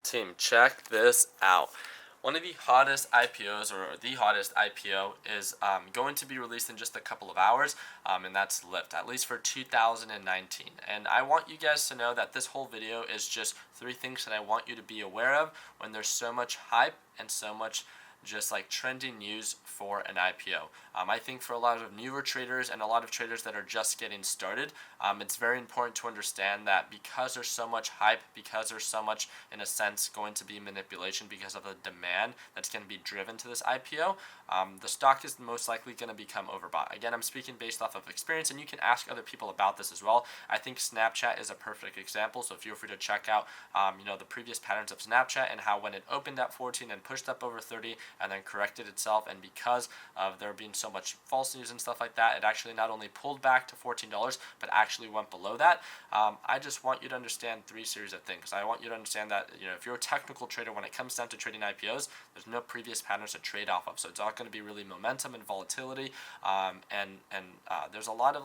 Team, check this out. One of the hottest IPOs, or the hottest IPO, is going to be released in just a couple of hours, and that's Lyft, at least for 2019. And I want you guys to know that this whole video is just 3 things that I want you to be aware of when there's so much hype and so much just like trending news for an IPO. I think for a lot of newer traders and a lot of traders that are just getting started, it's very important to understand that because there's so much hype, because there's so much, in a sense, going to be manipulation because of the demand that's going to be driven to this IPO, the stock is most likely going to become overbought. Again, I'm speaking based off of experience, and you can ask other people about this as well. I think Snapchat is a perfect example, so feel free to check out the previous patterns of Snapchat and how when it opened at 14 and pushed up over 30 and then corrected itself, and because of there being so much false news and stuff like that, it actually not only pulled back to $14 but actually went below that. I just want you to understand 3 series of things. I want you to understand that if you're a technical trader, when it comes down to trading IPOs, there's no previous patterns to trade off of, so it's all going to be really momentum and volatility, and there's a lot of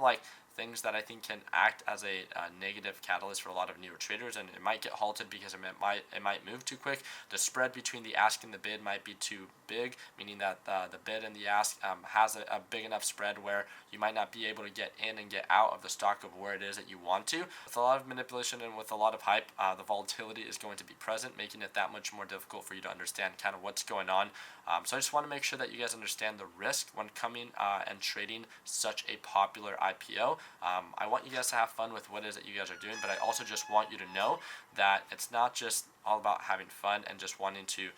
things that I think can act as a negative catalyst for a lot of newer traders, and it might get halted because it might move too quick. The spread between the ask and the bid might be too big, meaning that the bid and the ask has a big enough spread where you might not be able to get in and get out of the stock of where it is that you want to. With a lot of manipulation and with a lot of hype, the volatility is going to be present, making it that much more difficult for you to understand kind of what's going on. So I just want to make sure that you guys understand the risk when coming and trading such a popular IPO. I want you guys to have fun with what it is that you guys are doing, but I also just want you to know that it's not just all about having fun and just wanting to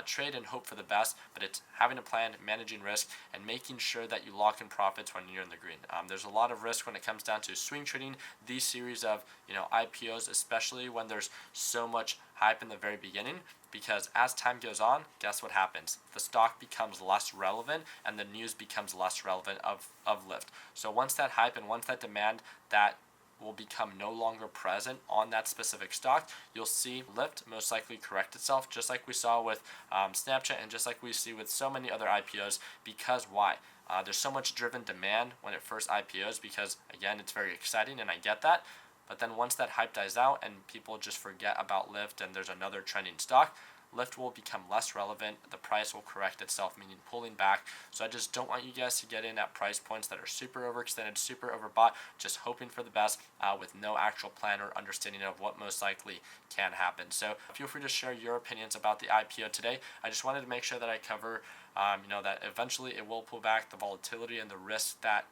trade and hope for the best, but it's having a plan, managing risk, and making sure that you lock in profits when you're in the green. There's a lot of risk when it comes down to swing trading these series of IPOs, especially when there's so much hype in the very beginning, because as time goes on, guess what happens? The stock becomes less relevant and the news becomes less relevant of Lyft. So once that hype and once that demand that will become no longer present on that specific stock, you'll see Lyft most likely correct itself, just like we saw with Snapchat and just like we see with so many other IPOs. Because why? There's so much driven demand when it first IPOs because, again, it's very exciting, and I get that. But then once that hype dies out and people just forget about Lyft and there's another trending stock, Lyft will become less relevant, the price will correct itself, meaning pulling back. So I just don't want you guys to get in at price points that are super overextended, super overbought, just hoping for the best with no actual plan or understanding of what most likely can happen. So feel free to share your opinions about the IPO today. I just wanted to make sure that I cover that eventually it will pull back, the volatility and the risk that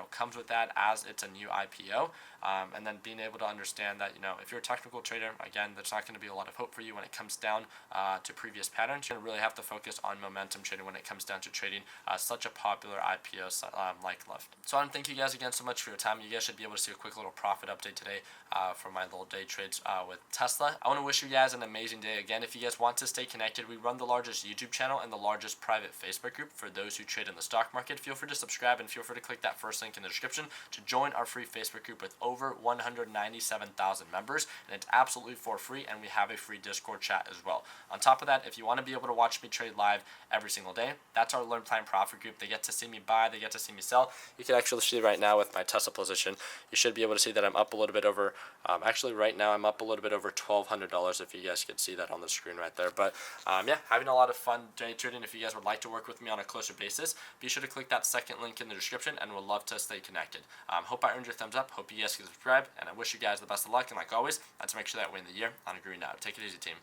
comes with that as it's a new IPO, and then being able to understand that if you're a technical trader, again, there's not going to be a lot of hope for you when it comes down to previous patterns. You're going to really have to focus on momentum trading when it comes down to trading such a popular IPO like Lyft. So I want to thank you guys again so much for your time. You guys should be able to see a quick little profit update today for my little day trades with Tesla. I want to wish you guys an amazing day. Again, if you guys want to stay connected, we run the largest YouTube channel and the largest private Facebook group for those who trade in the stock market. Feel free to subscribe and feel free to click that first link in the description to join our free Facebook group with over 197,000 members, and it's absolutely for free, and we have a free Discord chat as well. On top of that, if you want to be able to watch me trade live every single day, that's our Learn Plan Profit group. They get to see me buy, they get to see me sell. You can actually see right now with my Tesla position, you should be able to see that I'm up a little bit over, actually right now I'm up a little bit over $1,200 if you guys can see that on the screen right there. But yeah, having a lot of fun day trading. If you guys would like to work with me on a closer basis, be sure to click that second link in the description, and we'll love to stay connected. Hope I earned your thumbs up. Hope you guys can subscribe, and I wish you guys the best of luck. And like always, let's make sure that we end the year on a green note. Take it easy, team.